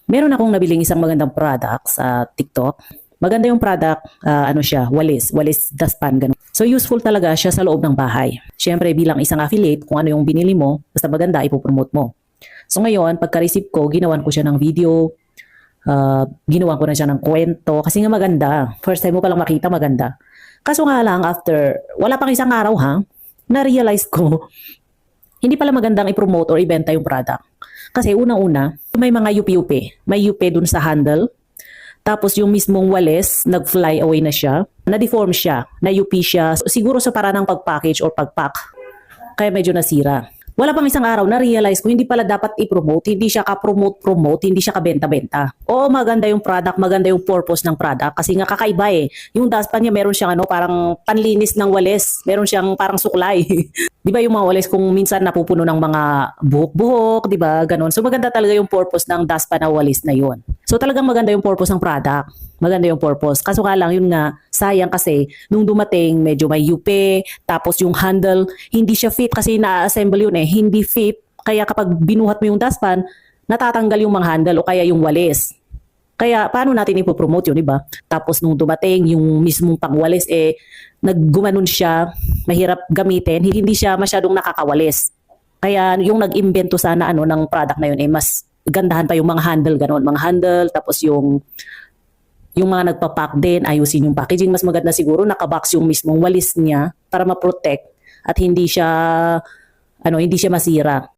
Meron akong nabiling isang magandang product sa TikTok. Maganda yung product, ano siya, walis dustpan, ganun. So useful talaga siya sa loob ng bahay. Siyempre bilang isang affiliate, kung ano yung binili mo, basta maganda, ipopromote mo. So ngayon, pagka-receive ko, ginawan ko siya ng video, ginawan ko na siya ng kwento, kasi nga maganda. First time mo palang makita, maganda. Kaso nga lang, after, wala pang isang araw ha, na-realize ko, hindi pala magandang i-promote or ibenta yung product. Kasi unang-una, may mga yupi-yupi. May yupi dun sa handle. Tapos yung mismong walis, nag-fly away na siya. Na-deform siya. Na-yupi siya. Siguro sa paraan ng pag-package or pag-pack. Kaya medyo nasira. Wala pang isang araw, na-realize ko, hindi pala dapat i-promote. Hindi siya ka-promote-promote, hindi siya ka-benta-benta. Oo, maganda yung product, maganda yung purpose ng product. Kasi nga kakaiba eh. Yung dustpan niya, meron siyang ano, parang panlinis ng walis. Meron siyang parang suklay. Di ba yung mga walis kung minsan napupuno ng mga buhok-buhok, di ba? Ganon. So maganda talaga yung purpose ng dustpan na walis na yun. So talagang maganda yung purpose ng product. Maganda yung purpose. Kaso nga lang, yun nga, sayang kasi, nung dumating, medyo may yupe, tapos yung handle, hindi siya fit kasi na-assemble yun eh, hindi fit. Kaya kapag binuhat mo yung dustpan, natatanggal yung mga handle o kaya yung walis. Kaya paano natin ipopromote yun, di ba? Tapos nung dumating, yung mismong pangwalis, naggumanon siya, mahirap gamitin, hindi siya masyadong nakakawalis. Kaya yung nag-imbento sana ng product na yun, mas gandahan pa yung mga handle, ganon. Mga handle, tapos yung mga nagpa-pack din, ayusin yung packaging. Mas maganda siguro, nakabox yung mismong walis niya para ma-protect at hindi siya masira.